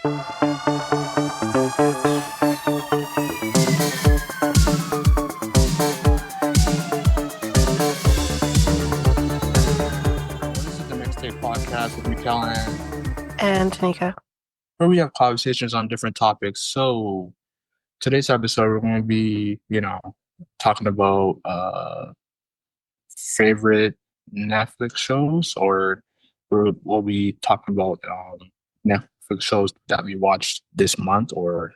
This is the Mixtape Podcast with Mikel And Tanyka. where we have conversations on different topics. So today's episode, we're going to be, talking about favorite Netflix shows, or we'll be talking about Netflix shows that we watched this month, or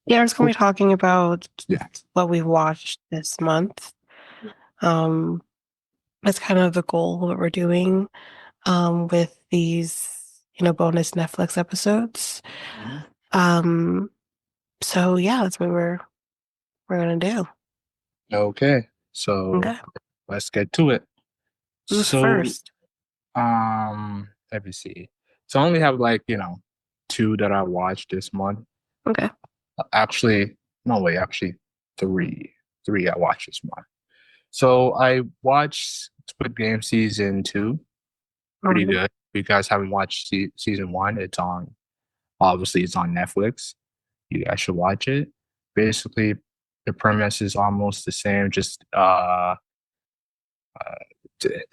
Yeah, we're just going to be talking about yeah, what we watched this month. Um, that's kind of the goal of what we're doing with these, bonus Netflix episodes. Mhm. Um, so yeah, that's what we're gonna do. Okay. So Okay. let's get to it. Who's So first? let me see. So I only have like, two that I watched this month. Okay. Actually, no way, actually three. Three I watched this month. So I watched Squid Game season two. Pretty Mhm. good. If you guys haven't watched season one, obviously it's on Netflix. You guys should watch it. Basically, the premise is almost the same, just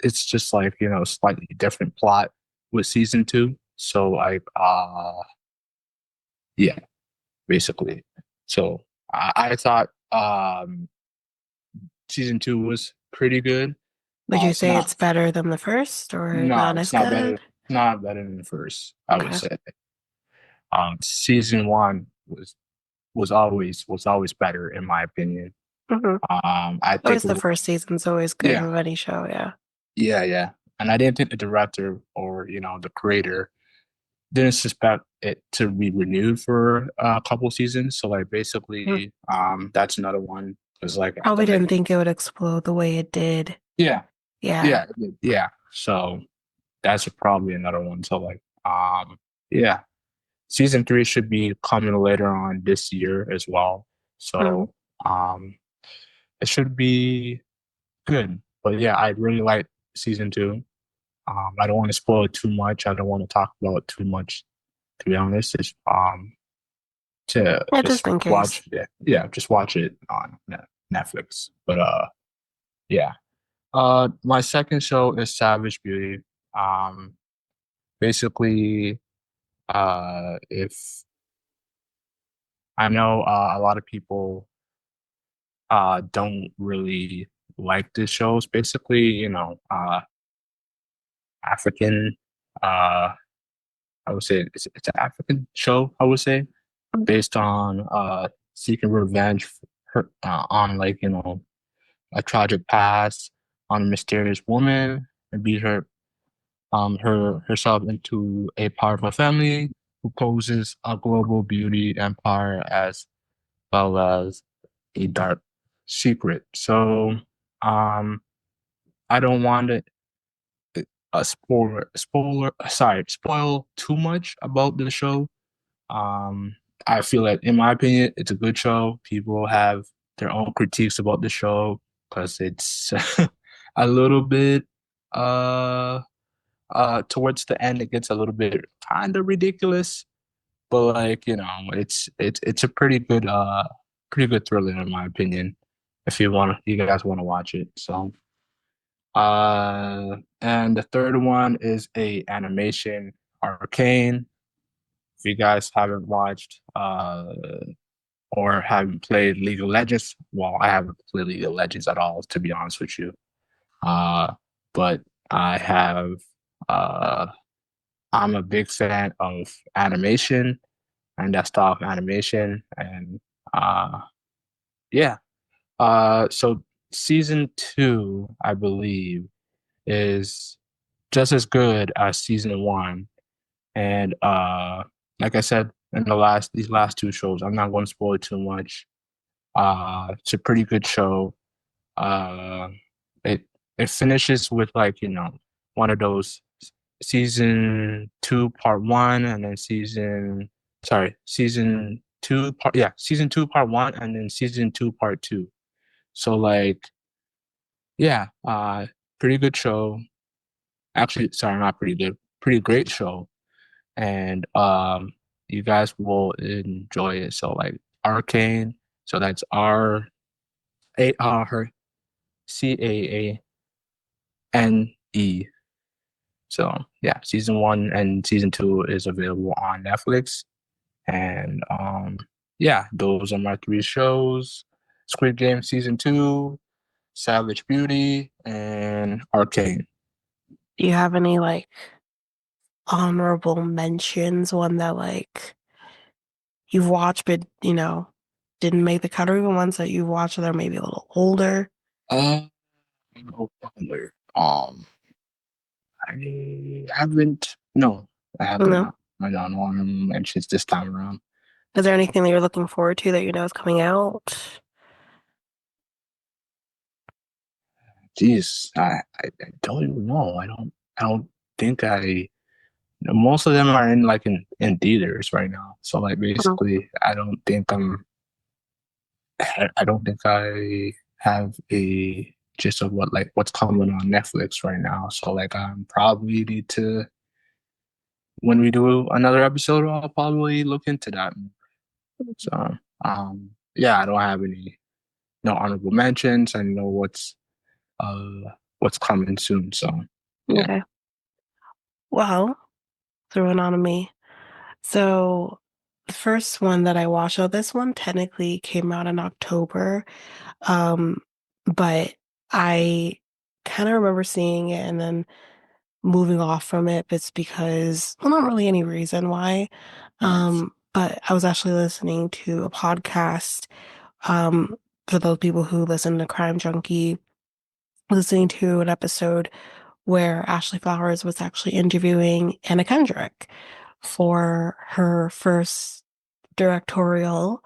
it's just like, slightly different plot with season two. So like yeah, basically. So I thought season two was pretty good. Would you It's say not it's better than the first or no, not it's as not better. good? Not better than the first, I would Okay. say. Season one was always better in my opinion. Mm-hmm. I think Always the first season's always good yeah, with any show, yeah. yeah. And I didn't think the director or the creator didn't suspect it to be renewed for a couple seasons. So like Mhm. basically, that's another one. It's like I Probably thought like didn't think it would explode the way it did. yeah, Yeah. yeah. So that's probably another one. So like yeah. Season three should be coming later on this year as well. Mhm. So um it should be good. But yeah, I really like season two. I don't want to spoil it too much. I don't want to talk about it too much, to be honest. It's to Yeah, just just in case. watch yeah, just watch it on Netflix. But yeah. My second show is Savage Beauty. Um basically if I know a lot of people don't really like this show. It's basically, African I would say it's an African show, I would say, based on seeking revenge on like, a tragic past on a mysterious woman and beat herself into a powerful family who poses a global beauty empire as well as a dark secret. So um I don't want to spoil too much about the show. I feel like, in my opinion, it's a good show. People have their own critiques about the show because it's a little bit towards the end it gets a little bit kind of ridiculous, but like, it's a pretty good thriller in my opinion. If you guys want to watch it. So and the third one is a animation, Arcane. If you guys haven't watched or haven't played League of Legends, well, I haven't played League of Legends at all, to be honest with you. Uh, but I have. Uh, I'm a big fan of animation and that style of animation, and uh, yeah. So season two, I believe, is just as good as season one. And like I said in these last two shows, I'm not going to spoil it too much. It's a pretty good show. Uh, it it finishes with like, one of those season two part one and then season two part one and then season two part two. So like yeah, pretty good show. Actually, sorry, not pretty good, pretty great show. And you guys will enjoy it. So like Arcane, so that's Cane. So yeah, season one and season two is available on Netflix. And yeah, those are my three shows. Squid Game season two, Savage Beauty, and Arcane. Do you have any like honorable mentions? One that like you've watched but didn't make the cut, or even ones that you've watched that are maybe a little older? Uh, no wonder. I haven't. No, I haven't. No. No, I don't know. Mentions this time around. Is there anything that you're looking forward to that you know is coming out? Jeez, I don't even know. I don't think I. Most of them are in like in theaters right now. So like Mhm. basically, I don't think I have a gist of what's coming on Netflix right now. So like I'm probably need to when we do another episode, I'll probably look into that. So yeah, I don't have any no honorable mentions. I know what's coming soon. So yeah. Okay. Well, throw it on to me. So the first one that I watched, oh, this one technically came out in October. Um, but I kind of remember seeing it and then moving off from it. It's because, well, not really any reason why. Mm, But I was actually listening to a podcast, um, for those people who listen to Crime Junkie, listening to an episode where Ashley Flowers was actually interviewing Anna Kendrick for her first directorial,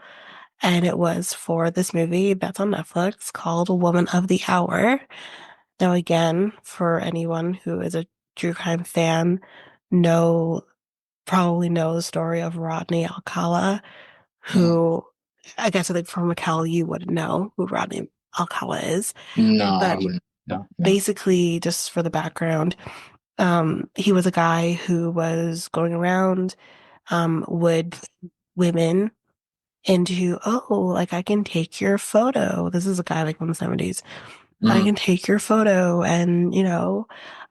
and it was for this movie that's on Netflix called Woman of the Hour. Now, again, for anyone who is a true crime fan, know probably know the story of Rodney Alcala, mm. who I guess I think for Mikel you wouldn't know who Rodney Alcala is, No, I but wouldn't. No, no. basically, just for the background, he was a guy who was going around, would women into, oh, like I can take your photo. This is a guy like from the 70s. I Mm, can take your photo and,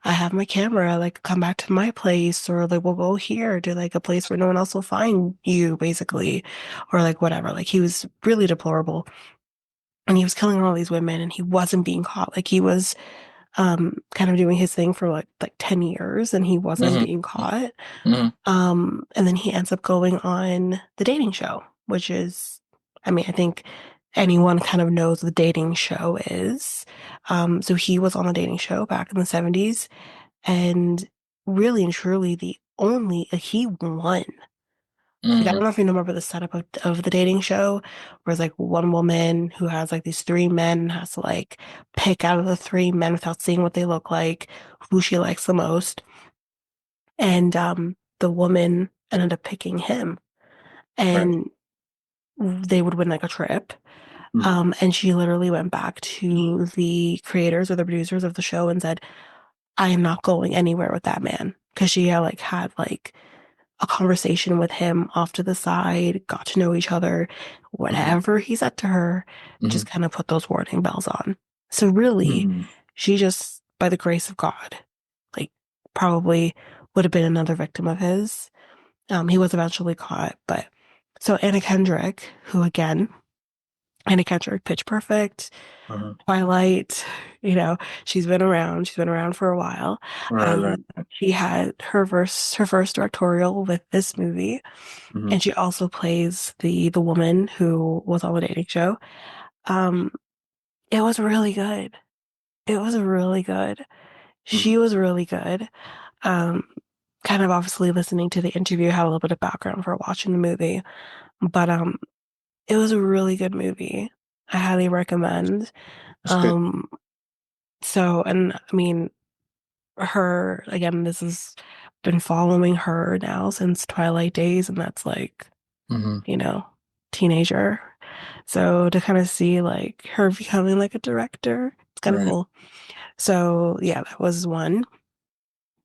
I have my camera, like come back to my place or like we'll go here to like a place where no one else will find you, basically, or like whatever. Like he was really deplorable and he was killing all these women and he wasn't being caught. Like he was kind of doing his thing for like 10 years and he wasn't mm, being caught. mm, And then he ends up going on the dating show, which is, I mean, I think anyone kind of knows what the dating show is. So he was on a dating show back in the 70s and really and truly the only, like, he won. Like, I mm, don't know if you remember the setup of the dating show, where it's like one woman who has like these three men and has to like pick out of the three men without seeing what they look like, who she likes the most. And the woman ended up picking him. right. And they would win like a trip. Mm, And she literally went back to the creators or the producers of the show and said, I am not going anywhere with that man. Because she had like a conversation with him off to the side, got to know each other. mm, Whatever he said to her, just mm, kind of put those warning bells on. So really, mm, she just, by the grace of God, like probably would have been another victim of his. He was eventually caught, but so Anna Kendrick, who again, Anna Kendrick, Pitch Perfect, mm. Twilight, you know, she's been around. She's been around for a while. Right, right. Um, she had her first directorial with this movie, Mm, and she also plays the woman who was on the dating show. Um, it was really good. It was really good. She mm, was really good. Um, kind of obviously listening to the interview, had a little bit of background for watching the movie, but it was a really good movie. I highly recommend. that's good. Um, so, and I mean, her again, this has been following her now since Twilight days, and that's like, Mm, you know, teenager. So to kind of see like her becoming like a director, it's kind of right. cool. So yeah, that was one.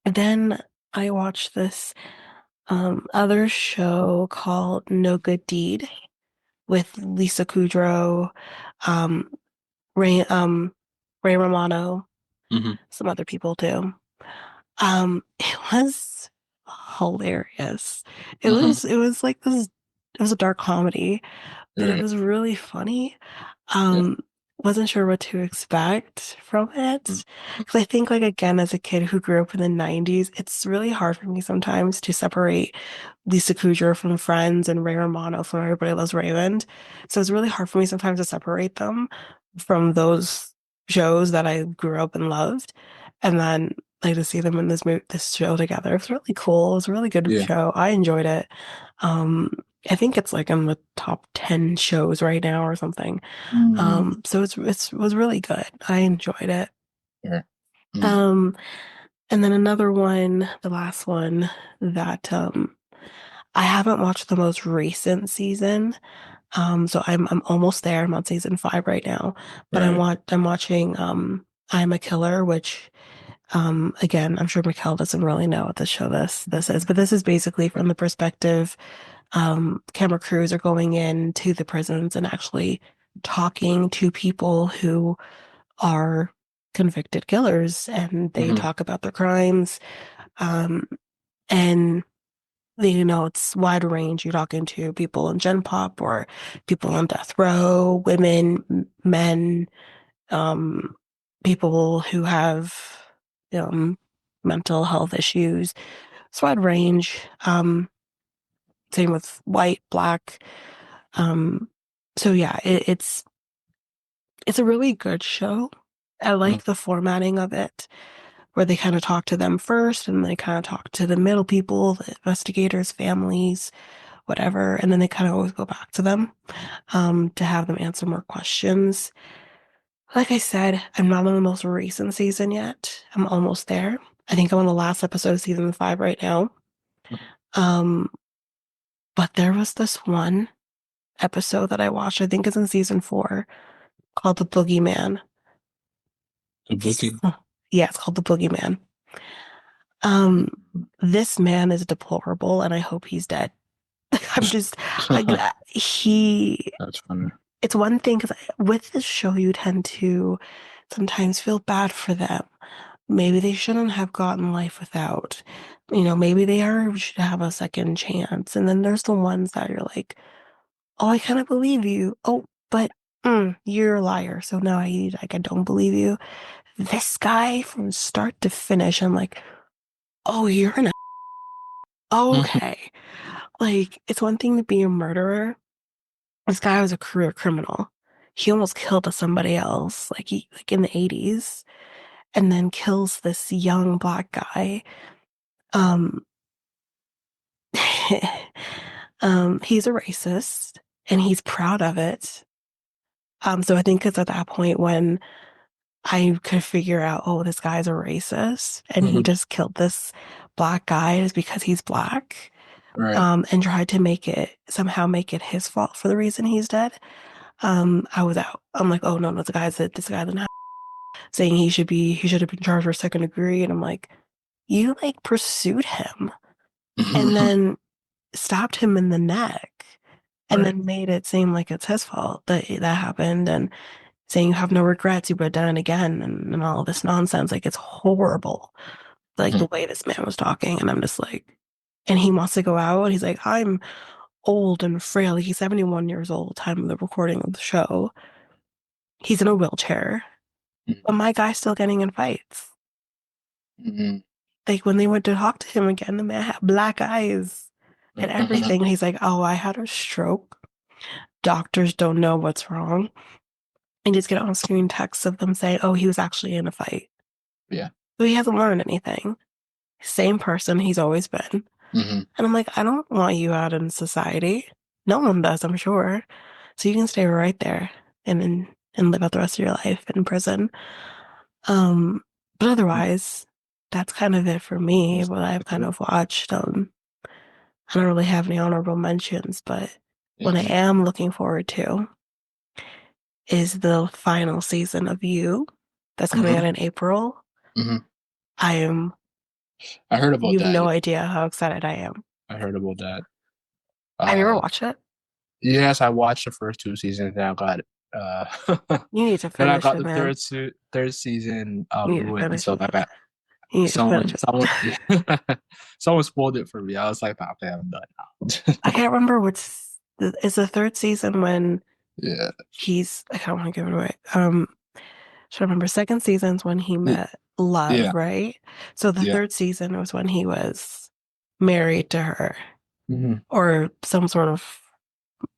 And then I watched this Other show called No Good Deed with Lisa Kudrow, um, Ray, Ray Romano, Hmm. some other people too. It was hilarious. Hmm. It was like this, it was a dark comedy, but it Right. was really funny. Yeah. Um, wasn't sure what to expect from Mm. it. Because I think, like, again, as a kid who grew up in the 90s, it's really hard for me sometimes to separate Lisa Kudrow from Friends and Ray Romano from Everybody Loves Raymond. So it's really hard for me sometimes to separate them from those shows that I grew up and loved. And then like to see them in this show together. It's really cool. It was a really good Yeah. show. I enjoyed it. Um, I think it's like in the top 10 shows right now or something. Mm. So it was really good. I enjoyed it. Right. Mm. Um, and then another one, the last one that I haven't watched the most recent season. So I'm almost there. I'm on season 5 right now, but Right. I'm watching I'm a Killer, which again, I'm sure Mikel doesn't really know what this is, but this is basically from the perspective camera crews are going into the prisons and actually talking to people who are convicted killers, and they Hmm. talk about their crimes. Um, and you know, it's wide range. You're talking to people in Gen Pop or people on death row, women, men, um, people who have um, mental health issues. It's wide range. Same with white, black. Um, so yeah, it's a really good show. I Hmm. like the formatting of it, where they kind of talk to them first, and they kind of talk to the middle people, the investigators, families, whatever, and then they kind of always go back to them to have them answer more questions. Like I said, I'm not on the most recent season yet. I'm almost there. I think I'm on the last episode of season 5 right now. Um, but there was this one episode that I watched, I think it's in season 4, called The Boogeyman. The booking. Yeah, it's called The Boogeyman. Um, this man is deplorable, and I hope he's dead. I'm just like he. That's funny. It's one thing because with this show, you tend to sometimes feel bad for them. Maybe they shouldn't have gotten life without. You know, maybe they are should have a second chance. And then there's the ones that you're like, oh, I kind of believe you. Oh, but you're a liar. So now I don't believe you. This guy from start to finish, I'm like, oh, you're an okay. Like, it's one thing to be a murderer. This guy was a career criminal. He almost killed somebody else, like in the 80s, and then kills this young black guy. Um, he's a racist and he's proud of it. So I think it's at that point when I could figure out, oh, this guy's a racist and he Hmm. just killed this black guy is because he's black. Right. And tried to somehow make it his fault for the reason he's dead. I was out. I'm like, oh no, no, this guy's not saying he should have been charged for second degree. And I'm like, you like pursued him and then stabbed him in the neck and Right. then made it seem like it's his fault that that happened and saying you have no regrets, you would have done it again and all this nonsense. Like it's horrible. Like Hmm. the way this man was talking. And I'm just like, and he wants to go out. He's like, I'm old and frail. He's 71 years old, time of the recording of the show. He's in a wheelchair, but my guy's still getting in fights. Hmm. Like when they went to talk to him again, the man had black eyes and everything. And he's like, oh, I had a stroke. Doctors don't know what's wrong. And just get on screen texts of them saying, oh, he was actually in a fight. Yeah. So he hasn't learned anything. Same person he's always been. Hmm. And I'm like, I don't want you out in society. No one does, I'm sure. So you can stay right there and live out the rest of your life in prison. But otherwise, that's kind of it for me, what I've kind of watched. I don't really have any honorable mentions, but what I Yeah. am looking forward to is the final season of You that's coming out Hmm. in April. Hmm. I am, I heard about you have that. no idea how excited I am. I heard about that. Have you ever Uh, watched it? yes, I watched the first two seasons. Then I got You need to then I finish got it, the man. third season You need to ruined. finish So it. I got You need to someone finish it. someone someone spoiled it for me. I was like, "Nah, okay, I'm done I now." can't remember is the third season when Yeah, I don't want to give it away. So I remember second season's when he Y- met Love, yeah, right? So the yeah. third season was when he was married to her Hmm. or some sort of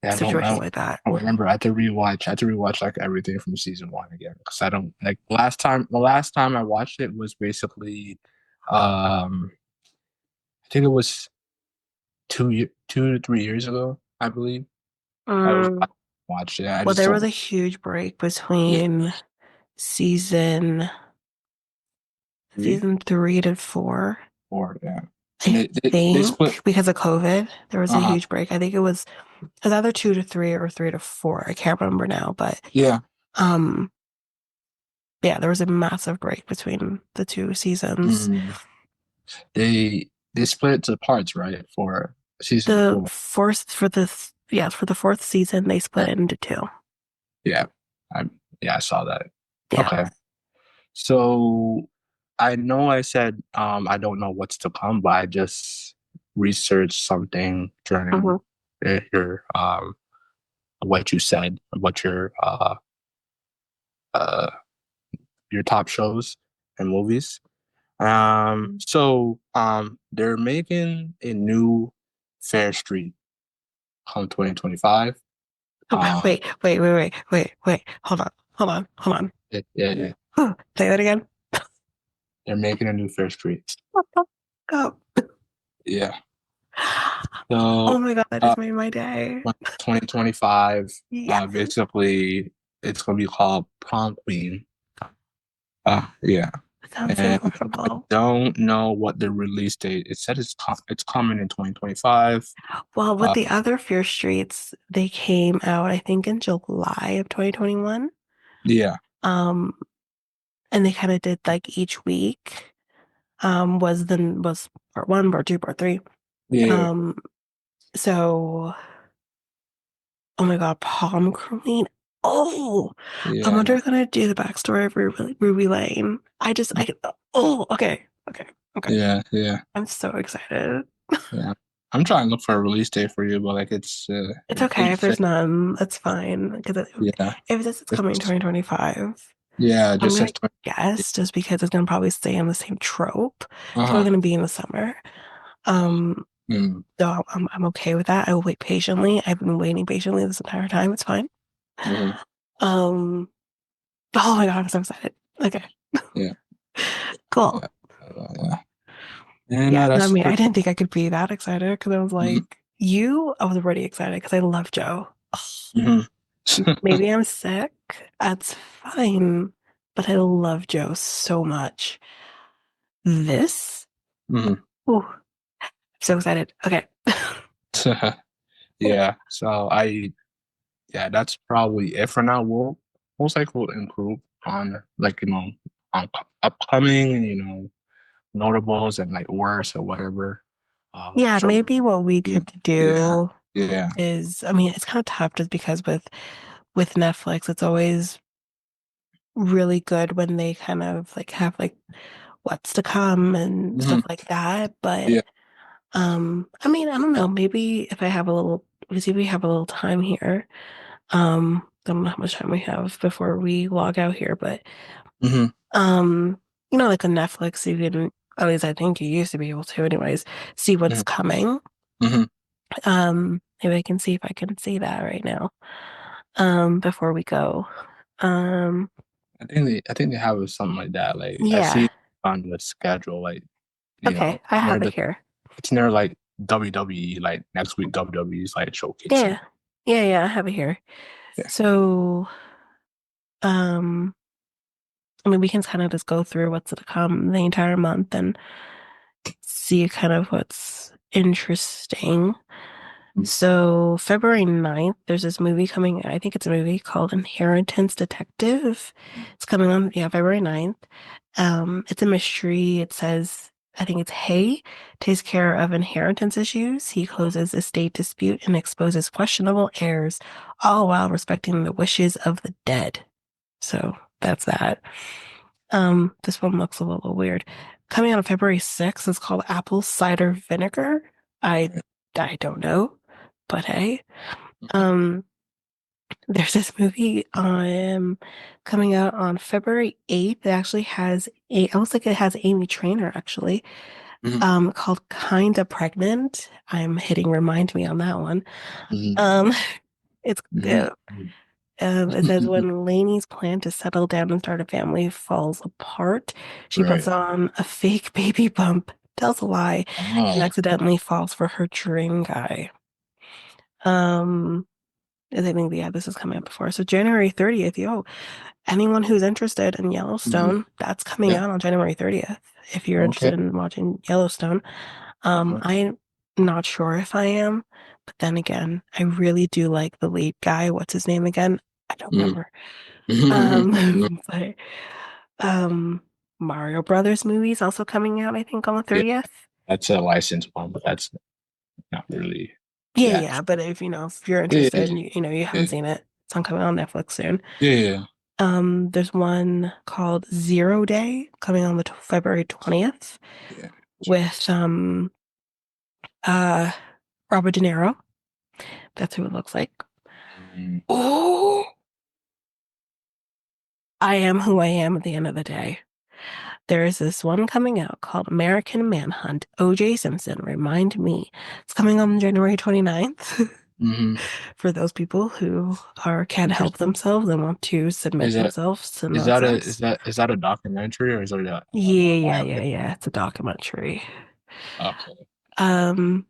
Yeah, situation like that. I don't remember. I had to rewatch like everything from season one again because I don't like the last time I watched it was basically, I think it was 2 to 3 years ago, I believe. I was Um, watched it. I well, just there was don't. a huge break Yeah, between season three, season 3 to 4. 4, yeah. And I they split. think because of COVID, there was a Uh-huh. huge break. I think it was either 2 to 3 or 3 to 4. I can't remember now, but Yeah. um, yeah, there was a massive break between the two seasons. Mm. They split it to parts, right? For season The 4. fourth for this, yeah, for the fourth season, they split it into two. Yeah. I yeah, I saw that. Yeah. Okay. So I know I said I don't know what's to come, but I just researched something during Hmm. your what you said about uh your top shows and movies. They're making a new Fair Street come 2025. Oh, Um wait. Hold on. yeah. Say that again. They're making a new Fair Street. Go. Yeah. Oh So my God, that uh just made my day. 2025, Yes. basically it's gonna be called Prom Queen. Yeah. That sounds And I incredible. don't know what the release date. It said it's coming in 2025. Well, with Uh the other Fear Streets, they came out, I think, in July of 2021. yeah. Um, and they kind of did like each week. Was part one, part two, part three. Yeah. Um, so oh my God, Palm Queen. Oh, I wonder Yeah. if they're gonna do the backstory of Ruby Lane. Oh, okay. Yeah. Yeah. I'm so excited. Yeah. I'm trying to look for a release date for you, but like It's it okay didn't if there's fit. none. That's fine. Because Yeah. if this is It's coming just, 2025, yeah, it I'm just gonna says 20. guess just because it's gonna probably stay on the same trope. It's probably Uh-huh. gonna be in the summer. Um, Mm, so I'm okay with that. I will wait patiently. I've been waiting patiently this entire time. It's fine. hmm. Um, oh my God, I'm so excited. Okay, Yeah. cool. Yeah. And Yeah, I that's mean, I pretty didn't think I could be that excited because I was much. like, I was already excited because I love Joe. Hmm. Maybe I'm sick. That's fine. But I love Joe so much. This? Hmm. Ooh, I'm so excited. Okay. Yeah. Yeah, that's probably it for now. We'll most likely will improve on like, on upcoming, notables and like worse or whatever. Yeah, So maybe what we yeah, could yeah, do yeah. is, I mean, it's kind of tough just because with Netflix, it's always really good when they kind of like have like what's to come and Hmm. stuff like that. But Yeah. I mean, I don't know. Maybe if I have a little, let's see if we have a little time here. I don't know how much time we have before we log out here, but Hmm. um, like on Netflix, you can, at least I think you used to be able to, anyways, see what's Hmm. coming. Hmm. Maybe I can see if I can see that right now. Before we go. Um, I think they have something like that. Like I see yeah. it on the schedule, like, Okay, I near have it the here. it's near like WWE, like next week WWE is like showcasing. Yeah, yeah, I have it here. Yeah. So, um, I mean, we can kind of just go through what's to come the entire month and see kind of what's interesting. So, February 9th, there's this movie coming. I think it's a movie called Inheritance Detective. It's coming on, yeah, February 9th. It's a mystery. It says I think it's Hay, takes care of inheritance issues. He closes estate dispute and exposes questionable heirs, all while respecting the wishes of the dead. So that's that. This one looks a little weird. Coming out on February 6th, it's called Apple Cider Vinegar. I I don't know, but hey. Um, there's this movie coming out on February 8th. It actually has I looks like it has Amy Trainor actually. Mhm, Called Kinda Pregnant. I'm hitting remind me on that one. mhm, Um, it's mhm, it says mhm. when Lainey's plan to settle down and start a family falls apart, she puts Right. on a fake baby bump, tells a lie, and Oh. accidentally falls for her dream guy. I think yeah, this is coming up before. So January 30th, yo, anyone who's interested in Mhm. Yellowstone, that's coming Yeah. out on January 30th. If you're Okay. interested in watching Yellowstone, Uh-huh. I'm not sure if I am, but then again, I really do like the lead guy. What's his name again? I don't Mhm. remember. Mhm. But um, Mario Brothers movies also coming out, I think, on the Yeah, 30th. that's a licensed one, but that's not really Yeah, the yeah, actual. but if you're Yeah, interested yeah, and you haven't yeah, seen it, it's on coming on Netflix soon. yeah, yeah. There's one called Zero Day coming on the February 20th Yeah. with uh Robert De Niro. That's who it looks like. Mm, Oh, I am who I am at the end of the day. There is this one coming out called American Manhunt. OJ Simpson, remind me. It's coming on January 29th hmm. for those people who can't help Interesting. themselves and want to submit Is that themselves to is that a is nonsense. that is that a documentary or is it Yeah, a yeah, yeah, biopic? yeah. It's a documentary. Okay. Um,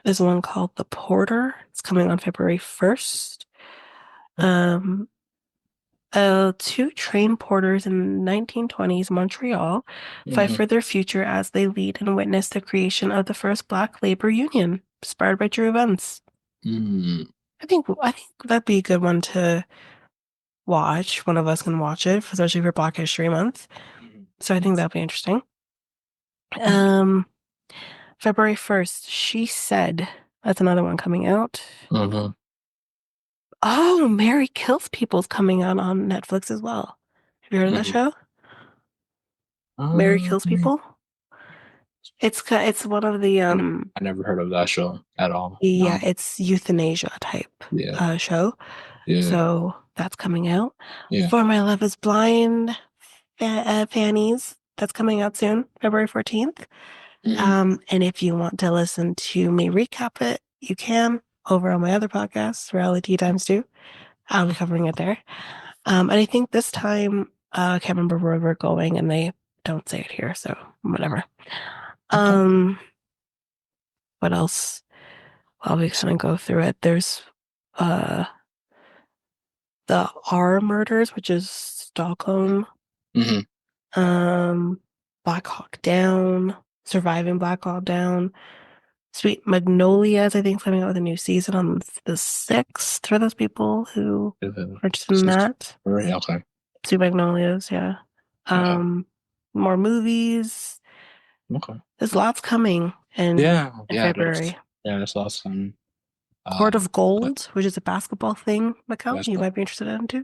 there's one called The Porter. It's coming on February 1st. Um, two train porters in 1920s Montreal fight Mm-hmm. for their future as they lead and witness the creation of the first Black labor union, inspired by true events. Mm-hmm. I think that'd be a good one to watch. One of us can watch it, especially for Black History Month. So I think that'd be interesting. Um, February 1st, She Said. That's another one coming out. Mm-hmm. Oh, Mary Kills People's coming out on Netflix as well. Have you heard of that Mm-hmm. show? Mary Kills People? It's one of the I never heard of that show at all. yeah, No. it's euthanasia type Yeah. show. Yeah. So that's coming out. Yeah. For My Love Is Blind Fannies. That's coming out soon, February 14th. Mm-hmm. And if you want to listen to me recap it, you can over on my other podcast, Reality Times 2. I'll be covering it there. And I think this time, I can't remember where we're going, and they don't say it here, so whatever. Okay. Um, what else? While we kind of go through it, there's uh the R murders, which is Stockholm, Mm-hmm. um, Black Hawk Down, Surviving Black Hawk Down, Sweet Magnolias. I think coming out with a new season on the 6th for those people who are interested in that. Right. Okay. Sweet Magnolias, yeah. Okay. Um, More movies. Okay. There's lots coming Yeah. in Yeah. There's February. there's awesome. Court of But Gold, which is a basketball thing, Mikel, that's you cool. might be interested in too. Yeah.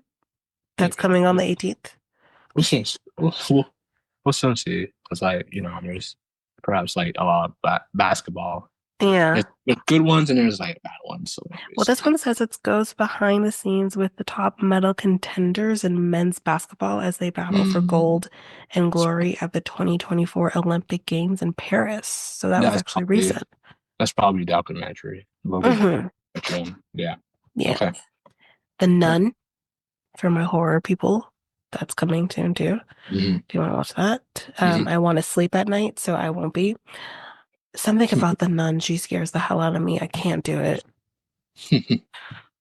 That's coming on the Yeah. 18th. We'll see. We'll soon see. Because there's perhaps like a lot of basketball. Yeah. There's good ones and there's like bad ones. So Well, this obviously. one says it goes behind the scenes with the top medal contenders in men's basketball as they battle for Mm, gold and glory at the 2024 Olympic Games in Paris. So that was that's actually probably recent. that's probably documentary. A little bit Hmm. documentary. Yeah. Yeah. Okay. The Yeah. Nun for my horror people. That's coming soon too. Hmm. If you want to watch that. Hmm. I want to sleep at night, so I won't be. Something about the nun, she scares the hell out of me. I can't do it.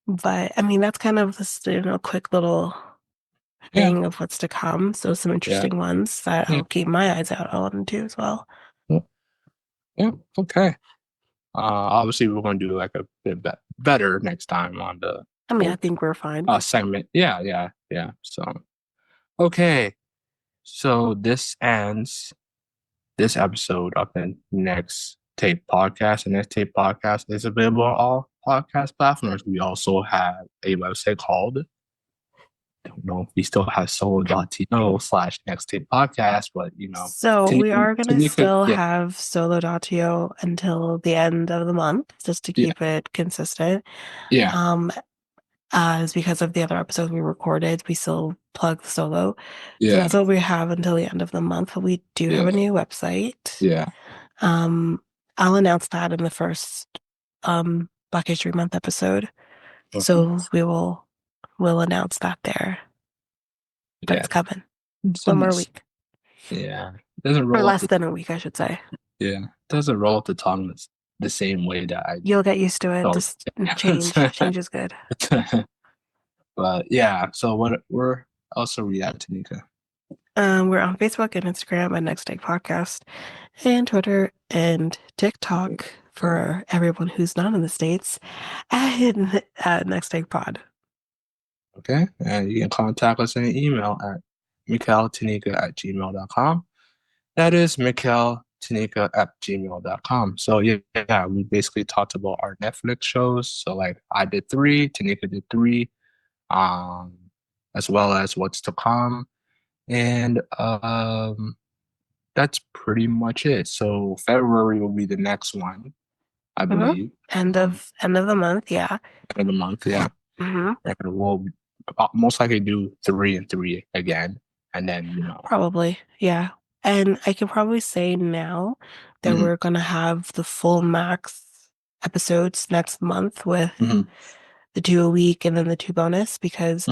But I mean, that's kind of this, quick little Yeah. thing of what's to come. So some Yeah. interesting ones that Yeah. I'll keep my eyes out on too as well. Yeah. Yeah. Okay. Obviously, we're going to do like a bit better next time on the I mean, I whole think we're fine. segment. Yeah. Yeah. Yeah. So, okay. So this ends this episode of the Next Tape Podcast. The Next Tape Podcast is available on all podcast platforms. We also have a website called, don't know if we still have solo.to/Next Tape Podcast, but So we are going to still yeah, have solo.to until the end of the month, just to yeah, keep it consistent. yeah, As because of the other episodes we recorded, we still plug solo. So yeah, that's what we have until the end of the month. But we do have a new website. yeah. I'll announce that in the first Black History Month episode. Okay. So we'll announce that there. But Yeah. it's coming. It's One more week. Yeah. It doesn't Or roll less up than a week, I should say. yeah. It doesn't roll up the tongue the same way that I You'll get used to it. felt. Just change. Change is good. But yeah, so where else are we at, Tanyka? We're on Facebook and Instagram at Next Take Podcast, and Twitter and TikTok for everyone who's not in the States at Next Take Pod. Okay. And you can contact us in an email at mikeltanika@gmail.com. That is mikeltanika@gmail.com. So yeah, we basically talked about our Netflix shows. So like I did 3, Tanika did 3, as well as what's to come. And that's pretty much it. So February will be the next one, I believe. End of the month, yeah. End of the month, yeah. And we'll most likely do 3 and 3 again, and then Probably, yeah. And I can probably say now that we're gonna have the full max episodes next month with the 2 a week and then the 2 bonus, because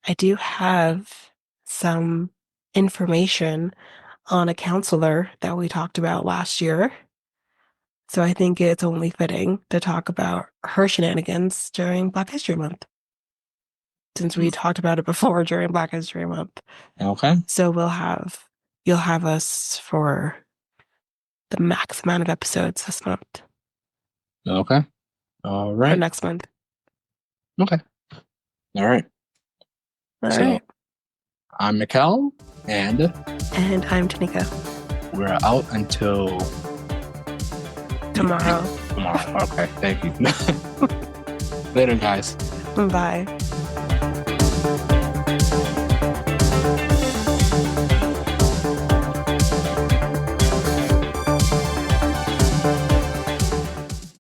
I do have some information on a counselor that we talked about last year. So I think it's only fitting to talk about her shenanigans during Black History Month, since we talked about it before during Black History Month. Okay. So you'll have us for the max amount of episodes this month. Okay. All right. For next month. Okay. All right. All right. I'm Mikel, and I'm Tanyka. we're out until Tomorrow. Tomorrow. Okay. Thank you. Later, guys. Bye.